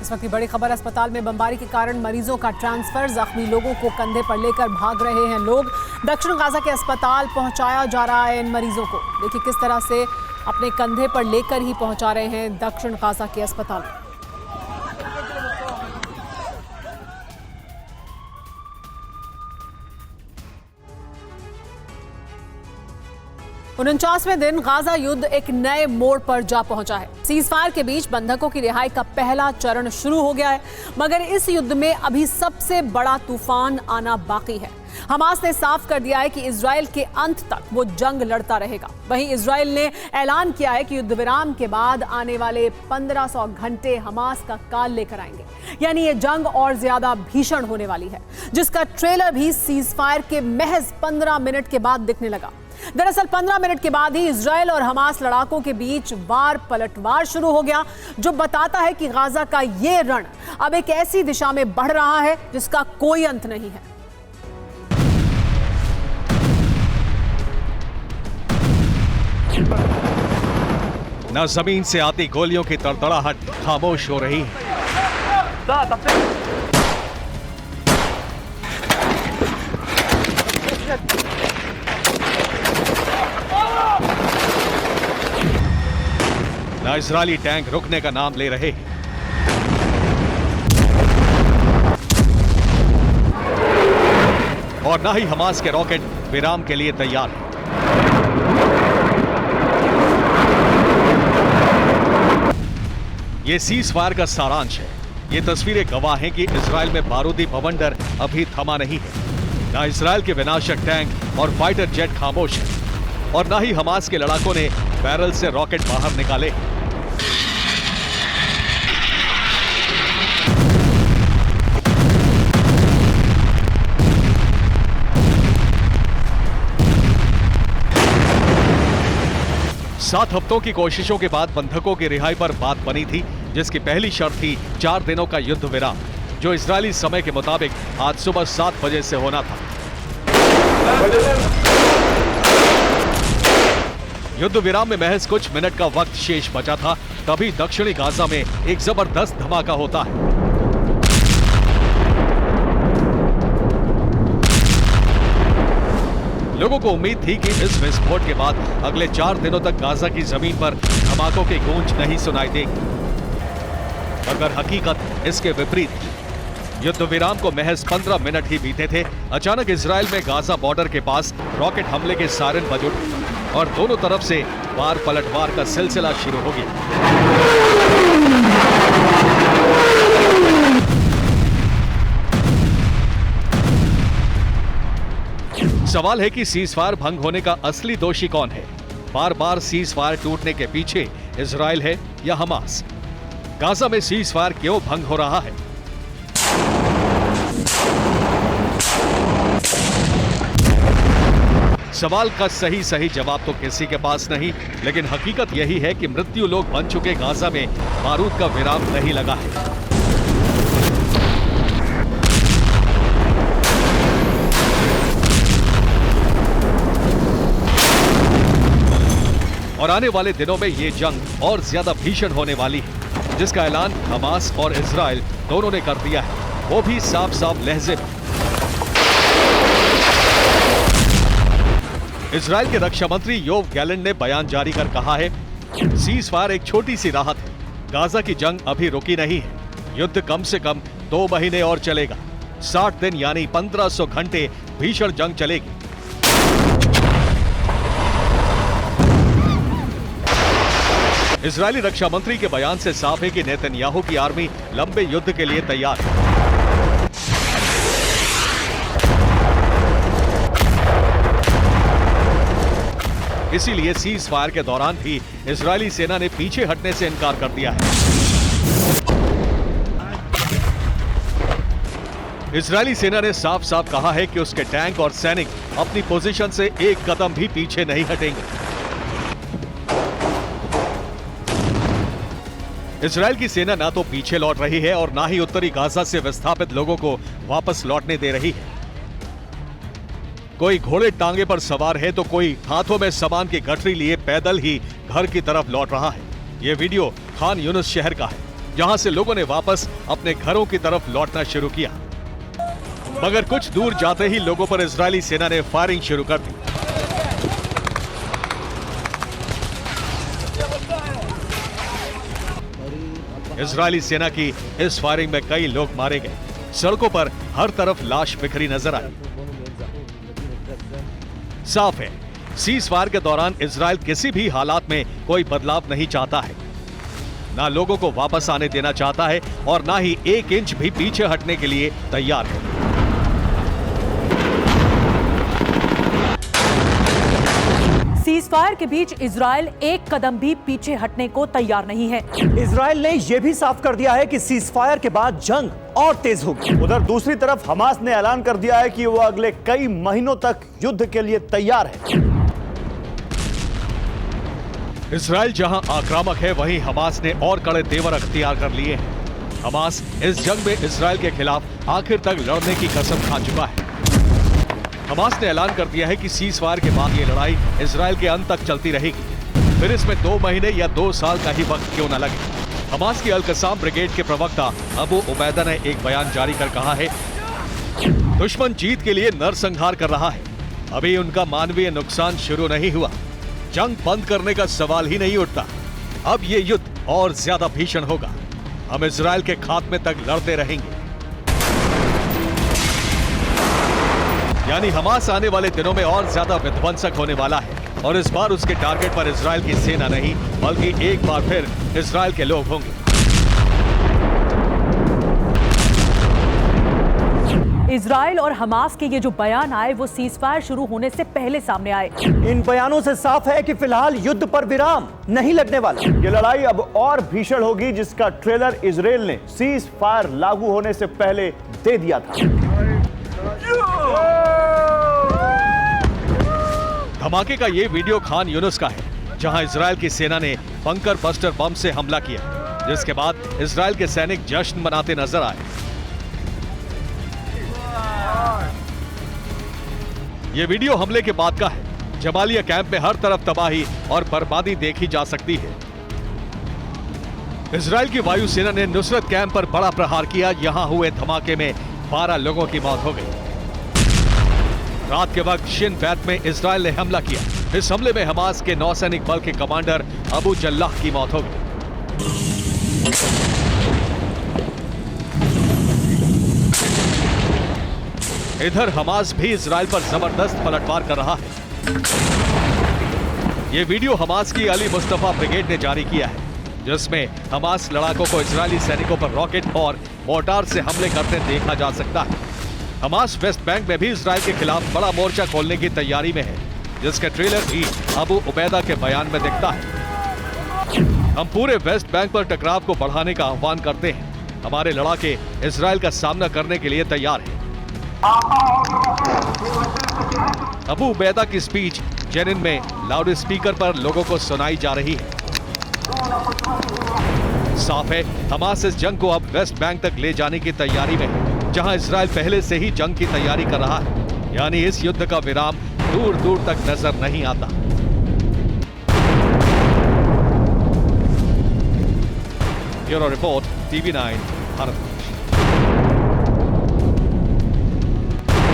इस वक्त की बड़ी खबर, अस्पताल में बमबारी के कारण मरीजों का ट्रांसफर, जख्मी लोगों को कंधे पर लेकर भाग रहे हैं लोग। दक्षिण गाजा के अस्पताल पहुंचाया जा रहा है इन मरीजों को। देखिए किस तरह से अपने कंधे पर लेकर ही पहुंचा रहे हैं दक्षिण गाजा के अस्पताल। 49वें दिन गाजा युद्ध एक नए मोड़ पर जा पहुंचा है। सीजफायर के बीच बंधकों की रिहाई का पहला चरण शुरू हो गया है, मगर इस युद्ध में अभी सबसे बड़ा तूफान आना बाकी है। हमास ने साफ कर दिया है कि इजराइल के अंत तक वो जंग लड़ता रहेगा। वहीं इजराइल ने ऐलान किया है कि युद्ध विराम के बाद आने वाले 1500 घंटे हमास का काल लेकर आएंगे, यानी ये जंग और ज्यादा भीषण होने वाली है, जिसका ट्रेलर भी सीजफायर के महज 15 मिनट के बाद दिखने लगा। दरअसल 15 मिनट के बाद ही इजराइल और हमास लड़ाकों के बीच वार पलटवार शुरू हो गया, जो बताता है कि गाजा का ये रण अब एक ऐसी दिशा में बढ़ रहा है जिसका कोई अंत नहीं है। न जमीन से आती गोलियों की तड़तड़ाहट खामोश हो रही है, न इजरायली टैंक रुकने का नाम ले रहे हैं। और न ही हमास के रॉकेट विराम के लिए तैयार हैं। ये सीजफायर का सारांश है। ये तस्वीरें गवाह हैं कि इजराइल में बारूदी बवंडर अभी थमा नहीं है। न इजराइल के विनाशक टैंक और फाइटर जेट खामोश है, और न ही हमास के लड़ाकों ने बैरल से रॉकेट बाहर निकाले। सात हफ्तों की कोशिशों के बाद बंधकों की रिहाई पर बात बनी थी, जिसकी पहली शर्त थी 4 दिनों का युद्ध विराम, जो इजरायली समय के मुताबिक आज सुबह 7 बजे से होना था। युद्ध विराम में महज कुछ मिनट का वक्त शेष बचा था, तभी दक्षिणी गाजा में एक जबरदस्त धमाका होता है। लोगों को उम्मीद थी कि इस विस्फोट के बाद अगले 4 दिनों तक गाजा की जमीन पर धमाकों की गूंज नहीं सुनाई देगी, मगर हकीकत इसके विपरीत थी। युद्ध विराम को महज 15 मिनट ही बीते थे, अचानक इजराइल में गाजा बॉर्डर के पास रॉकेट हमले के सायरन बज उठे और दोनों तरफ से वार पलटवार का सिलसिला शुरू हो गया। सवाल है कि सीजफायर भंग होने का असली दोषी कौन है? बार बार सीजफायर टूटने के पीछे इजराइल है या हमास? गाजा में सीजफायर क्यों भंग हो रहा है? सवाल का सही जवाब तो किसी के पास नहीं, लेकिन हकीकत यही है कि मृत्यु लोग बन चुके गाजा में बारूद का विराम नहीं लगा है। और आने वाले दिनों में ये जंग और ज्यादा भीषण होने वाली है, जिसका ऐलान हमास और इजराइल दोनों ने कर दिया है, वो भी साफ साफ लहजे में। इजराइल के रक्षा मंत्री योव गैलेंट ने बयान जारी कर कहा है, सीजफायर एक छोटी सी राहत है, गाजा की जंग अभी रुकी नहीं है, युद्ध कम से कम 2 महीने और चलेगा। 60 दिन यानी 1500 घंटे भीषण जंग चलेगी। इजरायली रक्षा मंत्री के बयान से साफ है कि नेतन्याहू की आर्मी लंबे युद्ध के लिए तैयार है। इसीलिए सीजफायर के दौरान भी इजरायली सेना ने पीछे हटने से इनकार कर दिया है। इजरायली सेना ने साफ साफ कहा है कि उसके टैंक और सैनिक अपनी पोजीशन से एक कदम भी पीछे नहीं हटेंगे। इजराइल की सेना ना तो पीछे लौट रही है और ना ही उत्तरी गाजा से विस्थापित लोगों को वापस लौटने दे रही है। कोई घोड़े टांगे पर सवार है तो कोई हाथों में सामान की गठरी लिए पैदल ही घर की तरफ लौट रहा है। यह वीडियो खान यूनिस शहर का है। जहां से लोगों ने वापस अपने घरों की तरफ लौटना शुरू किया। मगर कुछ दूर जाते ही लोगों पर इजरायली सेना ने फायरिंग शुरू कर दी। इजरायली सेना की इस फायरिंग में कई लोग मारे गए। सड़कों पर हर तरफ लाश बिखरी नजर आई। साफ है, सीज फायर के दौरान इजराइल किसी भी हालात में कोई बदलाव नहीं चाहता है, ना लोगों को वापस आने देना चाहता है और ना ही 1 इंच भी पीछे हटने के लिए तैयार है। सीजफायर के बीच इजराइल एक कदम भी पीछे हटने को तैयार नहीं है। इजराइल ने यह भी साफ कर दिया है कि सीजफायर के बाद जंग और तेज होगी। उधर दूसरी तरफ हमास ने ऐलान कर दिया है कि वो अगले कई महीनों तक युद्ध के लिए तैयार है। इजराइल जहां आक्रामक है, वहीं हमास ने और कड़े तेवर अख्तियार कर लिए हैं। हमास इस जंग में इजराइल के खिलाफ आखिर तक लड़ने की कसम खा चुका है। हमास ने ऐलान कर दिया है कि सीज फायर के बाद ये लड़ाई इजराइल के अंत तक चलती रहेगी, फिर इसमें 2 महीने या 2 साल का ही वक्त क्यों न लगे। हमास की अल-कसाम ब्रिगेड के प्रवक्ता अबू उबैदा ने एक बयान जारी कर कहा है, दुश्मन जीत के लिए नरसंहार कर रहा है, अभी उनका मानवीय नुकसान शुरू नहीं हुआ, जंग बंद करने का सवाल ही नहीं उठता, अब ये युद्ध और ज्यादा भीषण होगा, हम इजराइल के खात्मे तक लड़ते रहेंगे। यानी हमास आने वाले दिनों में और ज्यादा विध्वंसक होने वाला है और इस बार उसके टारगेट पर इजराइल की सेना नहीं, बल्कि एक बार फिर इजराइल के लोग होंगे। इजराइल और हमास के ये जो बयान आए वो सीजफायर शुरू होने से पहले सामने आए। इन बयानों से साफ है कि फिलहाल युद्ध पर विराम नहीं लगने वाला। ये लड़ाई अब और भीषण होगी, जिसका ट्रेलर इजराइल ने सीज फायर लागू होने से पहले दे दिया था। धमाके का ये वीडियो खान यूनुस का है, जहां इजराइल की सेना ने बंकर बस्टर बम से हमला किया, जिसके बाद इजराइल के सैनिक जश्न मनाते नजर आए। ये वीडियो हमले के बाद का है। जबालिया कैंप में हर तरफ तबाही और बर्बादी देखी जा सकती है। इजराइल की वायुसेना ने नुसरत कैंप पर बड़ा प्रहार किया। यहां हुए धमाके में 12 लोगों की मौत हो गई। रात के वक्त शिन बैत में इजराइल ने हमला किया। इस हमले में हमास के नौसैनिक बल के कमांडर अबू जल्लाह की मौत हो गई। इधर हमास भी इजराइल पर जबरदस्त पलटवार कर रहा है। यह वीडियो हमास की अली मुस्तफा ब्रिगेड ने जारी किया है, जिसमें हमास लड़ाकों को इजरायली सैनिकों पर रॉकेट और मोर्टार से हमले करते देखा जा सकता है। हमास वेस्ट बैंक में भी इजराइल के खिलाफ बड़ा मोर्चा खोलने की तैयारी में है, जिसका ट्रेलर भी अबू उबैदा के बयान में दिखता है। हम पूरे वेस्ट बैंक पर टकराव को बढ़ाने का आह्वान करते हैं। हमारे लड़ाके इजराइल का सामना करने के लिए तैयार हैं। अबू उबैदा की स्पीच जेनिन में लाउड स्पीकर पर लोगों को सुनाई जा रही है। साफ है, हमास इस जंग को अब वेस्ट बैंक तक ले जाने की तैयारी में है, जहां इजराइल पहले से ही जंग की तैयारी कर रहा है। यानी इस युद्ध का विराम दूर दूर तक नजर नहीं आता। Bureau report, TV9 Bharat.